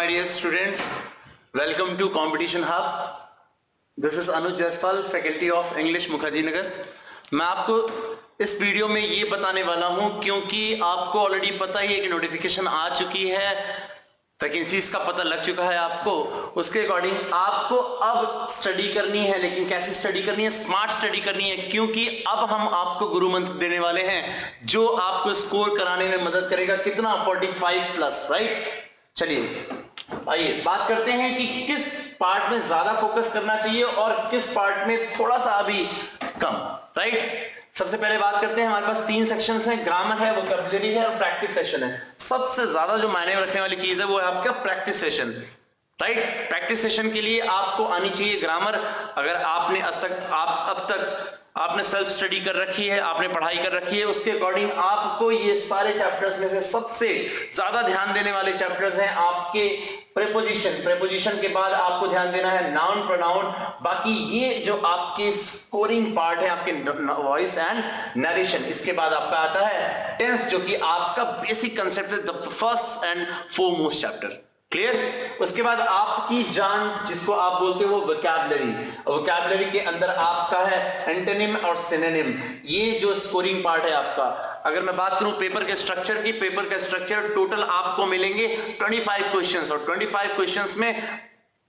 my dear students, welcome to Competition Hub. This is Anuj Jaiswal, Faculty of English, Mukherjee Nagar. मैं आपको इस video में ये बताने वाला हूं क्योंकि आपको ऑलरेडी पता ही है कि नोटिफिकेशन आ चुकी है, वैकेंसीज का पता लग चुका है आपको। उसके अकॉर्डिंग आपको अब स्टडी करनी है, लेकिन कैसी स्टडी करनी है? स्मार्ट स्टडी करनी है, क्योंकि अब हम आपको गुरु मंत्र देने वाले हैं जो आपको स्कोर कराने में मदद करेगा। कितना? 45 प्लस, राइट? चलिए आइए बात करते हैं कि किस पार्ट में ज्यादा फोकस करना चाहिए और किस पार्ट में थोड़ा सा अभी कम, राइट? सबसे पहले बात करते हैं, हमारे पास 3 सेक्शंस हैं, ग्रामर है, वोकैबुलरी है और प्रैक्टिस सेशन है। सबसे ज्यादा जो मायने रखने वाली चीज है वो है आपका practice session, right? Practice session के लिए आपको आनी चाहिए ग्रामर। अगर आपने अब तक आपने सेल्फ स्टडी कर रखी है, आपने पढ़ाई कर रखी है, उसके अकॉर्डिंग आपको ये सारे चैप्टर्स में से सबसे ज्यादा ध्यान देने वाले चैप्टर्स हैं आपके प्रेपोजिशन के बाद आपको ध्यान देना है नाउन, प्रोनाउन। बाकी ये जो आपके स्कोरिंग पार्ट है, आपके वॉइस एंड नरेशन, इसके बाद आपका आता है टेंस, जो कि आपका बेसिक कंसेप्ट है, the first and foremost chapter. Clear? उसके बाद आपकी जान, जिसको आप बोलते हो वोकैबुलरी, वोकैबुलरी के अंदर आपका है एंटोनिम और सिनोनिम। ये जो स्कोरिंग पार्ट है आपका, अगर मैं बात करूं पेपर के स्ट्रक्चर की, पेपर का स्ट्रक्चर टोटल आपको मिलेंगे 25 क्वेश्चंस, और 25 क्वेश्चंस में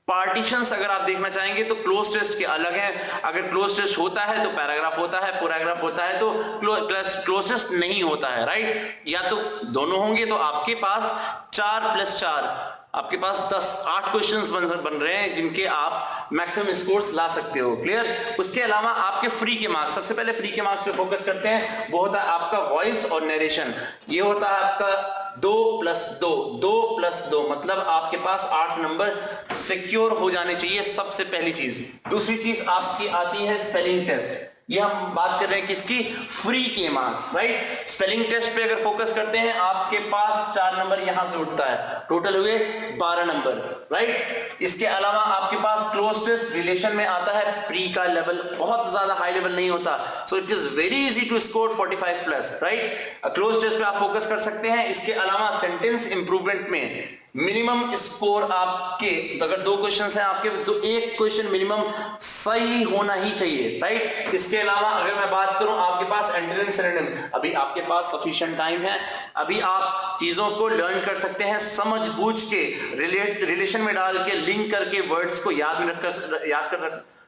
पार्टीशंस अगर आप देखना चाहेंगे तो क्लोज टेस्ट के अलग है। अगर क्लोज टेस्ट होता है तो पैराग्राफ होता है, पैराग्राफ होता है तो क्लोज टेस्ट नहीं होता है, राइट? या तो दोनों होंगे तो आपके पास 4 + 4 आपके पास 8 क्वेश्चंस बन रहे हैं जिनके आप मैक्सिमम स्कोर्स ला सकते हो। क्लियर? उसके अलावा आपके फ्री के मार्क्स, सबसे पहले फ्री के मार्क्स पे फोकस करते हैं, वो होता है आपका वॉइस और नरेशन। ये होता है आपका 2 + 2 मतलब आपके पास 8 नंबर सिक्योर हो जाने चाहिए, सबसे पहली चीज। दूसरी चीज आपकी आती है स्पेलिंग टेस्ट। ये हम बात कर रहे हैं किसकी? फ्री के मार्क्स, राइट? स्पेलिंग टेस्ट पे अगर फोकस करते हैं, आपके पास 4 नंबर यहां से उठता है, टोटल हुए 12 नंबर, राइट? इसके अलावा आपके पास क्लोज टेस्ट रिलेशन में आता है, प्री का लेवल बहुत ज्यादा हाई लेवल नहीं होता, so it is very easy to score 45 plus, right? Cloze test पे आप फोकस कर सकते हैं। इसके अलावा सेंटेंस इंप्रूवमेंट में मिनिमम स्कोर आपके, अगर 2 क्वेश्चन हैं आपके, तो 1 क्वेश्चन मिनिमम सही होना ही चाहिए, राइट? इसके अलावा अगर मैं बात करूं आपके पास एंटोनिम सिनोनिम, अभी आपके पास सफिशिएंट टाइम है, अभी आप चीजों को लर्न कर सकते हैं, समझ बूझ के रिलेशन में डाल के लिंक करके वर्ड्स को याद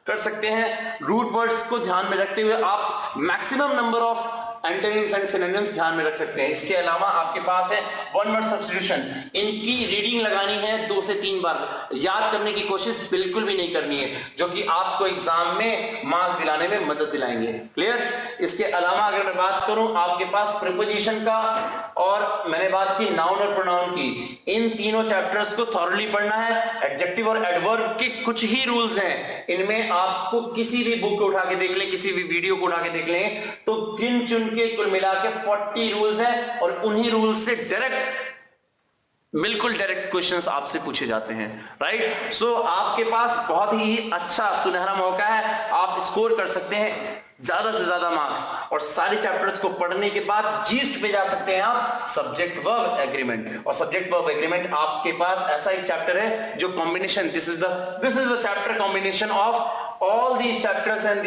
कर सकते हैं। रूट वर्ड्स को ध्यान में रखते हुए आप maximum number of antonyms and synonyms ध्यान में रख सकते हैं। इसके अलावा आपके पास है 1 वर्ड सब्स्टिट्यूशन, इनकी रीडिंग लगानी है 2 से 3 बार, याद करने की कोशिश बिल्कुल भी नहीं करनी है, जो कि आपको एग्जाम में मार्क्स दिलाने में मदद दिलाएंगे। क्लियर? इसके अलावा अगर मैं बात करूं आपके पास प्रीपोजिशन का, और मैंने बात की नाउन और प्रोनाउन की, इन तीनों चैप्टर्स को थॉरली पढ़ना है। एडजेक्टिव और एडवर्ब के कुछ ही रूल्स हैं, इनमें आपको किसी भी बुक को उठा के देख लें, किसी भी वीडियो को उठा के देख लें, तो गिन चुन के कुल मिला के 40 रूल्स हैं, और उन्हीं रूल्स से बिल्कुल डायरेक्ट क्वेश्चंस आपसे पूछे जाते हैं, राइट? सो आपके पास बहुत ही अच्छा सुनहरा मौका है, आप स्कोर कर सकते हैं ज्यादा से ज्यादा मार्क्स, और सारे चैप्टर्स को पढ़ने के बाद जीस्ट पे जा सकते हैं आप सब्जेक्ट वर्ब एग्रीमेंट। और सब्जेक्ट वर्ब एग्रीमेंट आपके पास ऐसा एक चैप्टर है जो combination, this is the chapter combination of all these chapters and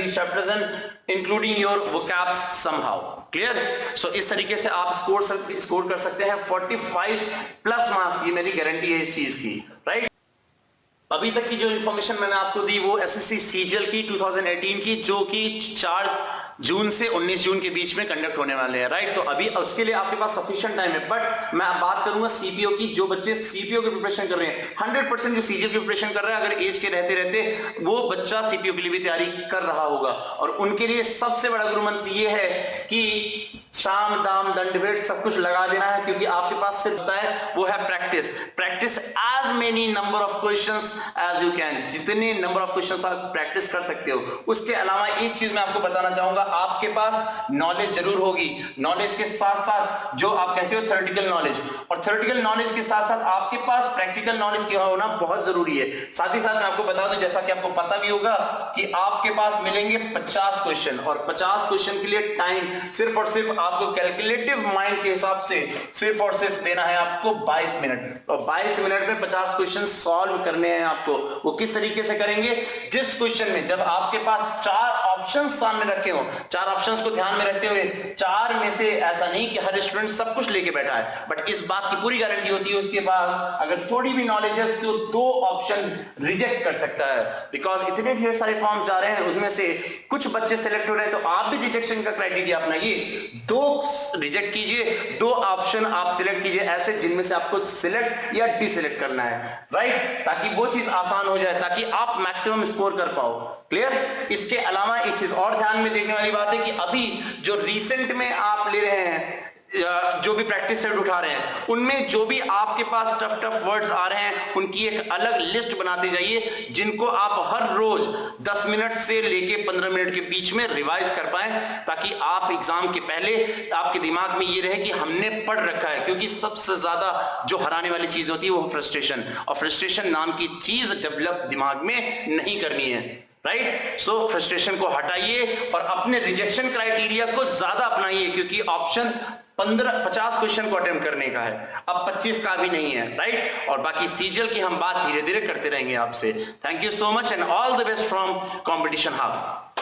including your vocabs somehow. Clear? So इस तरीके से आप स्कोर कर सकते हैं 45 प्लस मार्क्स, ये मेरी गारंटी है इस चीज की, राइट? अभी तक की जो इंफॉर्मेशन मैंने आपको दी वो एसएससी सीजीएल की 2018 की, जो कि 4 जून से 19 जून के बीच में कंडक्ट होने वाले हैं, राइट? तो अभी उसके लिए आपके पास सफिशिएंट टाइम है। बट मैं बात करूंगा सीपीओ की, जो बच्चे सीपीओ की प्रिपरेशन कर रहे हैं, 100% जो सीजीएल की प्रिपरेशन कर रहा है, अगर एज के रहते रहते वो बच्चा सीपीओ के लिए भी तैयारी कर रहा होगा, और उनके लिए सबसे बड़ा गुरु मंत्र ये है कि साम दाम दंड भेद सब कुछ लगा देना है, क्योंकि आपके पास सिर्फ है वो है practice as many number of questions as you can, जितने नंबर ऑफ क्वेश्चंस आप प्रैक्टिस कर सकते हो। उसके अलावा एक चीज मैं आपको बताना चाहूंगा, आपके पास नॉलेज जरूर होगी, नॉलेज के साथ साथ जो आप कहते हो थ्योरेटिकल नॉलेज, और थ्योरेटिकल नॉलेज के साथ साथ आपके पास प्रैक्टिकल नॉलेज की होना बहुत जरूरी है। साथ ही साथ मैं आपको बता दूं, जैसा कि आपको पता भी होगा कि आपके पास मिलेंगे 50 क्वेश्चन, और 50 क्वेश्चन के लिए टाइम सिर्फ और सिर्फ आपको कैलकुलेटिव माइंड के हिसाब से सिर्फ और सिर्फ देना है आपको 22 मिनट, और 22 मिनट में 50 क्वेश्चन सॉल्व करने हैं आपको। वो किस तरीके से करेंगे, जिस क्वेश्चन में जब आपके पास 4 ऑप्शंस सामने रखे हो, 4 ऑप्शंस को ध्यान में रखते हुए 4 में से ऐसा नहीं कि हर स्टूडेंट सब कुछ लेके बैठा है, बट इस बात की पूरी गारंटी होती है उसके पास अगर थोड़ी भी नॉलेज है तो 2 ऑप्शन रिजेक्ट कर सकता है। बिकॉज इतने ढेर सारे फॉर्म्स जा रहे हैं, उसमें से कुछ बच्चे सेलेक्ट हो रहे हैं, तो आप भी रिजेक्शन का क्राइटेरिया अपनाइए, 2 रिजेक्ट कीजिए, 2 ऑप्शन आप सिलेक्ट कीजिए ऐसे जिनमें से आपको सिलेक्ट या डिसिलेक्ट करना है, राइट, ताकि वो चीज आसान हो जाए, ताकि आप मैक्सिमम स्कोर कर पाओ। क्लियर। इसके अलावा एक चीज और ध्यान में देखने वाली बात है कि अभी जो रिसेंट में आप ले रहे हैं, जो भी प्रैक्टिस सेट उठा रहे हैं, उनमें जो भी आपके पास टफ टफ वर्ड्स आ रहे हैं उनकी एक अलग लिस्ट बनाते जाइए, जिनको आप हर रोज 10 मिनट से लेके 15 मिनट के बीच में रिवाइज कर पाए, ताकि आप एग्जाम के पहले आपके दिमाग में ये रहे कि हमने पढ़ रखा है। क्योंकि सबसे ज्यादा जो हराने वाली चीज होती है वो फ्रस्ट्रेशन, और फ्रस्ट्रेशन नाम की चीज डेवलप दिमाग में नहीं करनी है, राइट। सो फ्रस्ट्रेशन को हटाइए और अपने रिजेक्शन क्राइटेरिया को ज्यादा अपनाइए, क्योंकि ऑप्शन 50 क्वेश्चन को अटेम्प्ट करने का है, अब 25 का भी नहीं है, राइट। और बाकी सीजीएल की हम बात धीरे धीरे करते रहेंगे आपसे। Thank you so much and all the best from competition hub.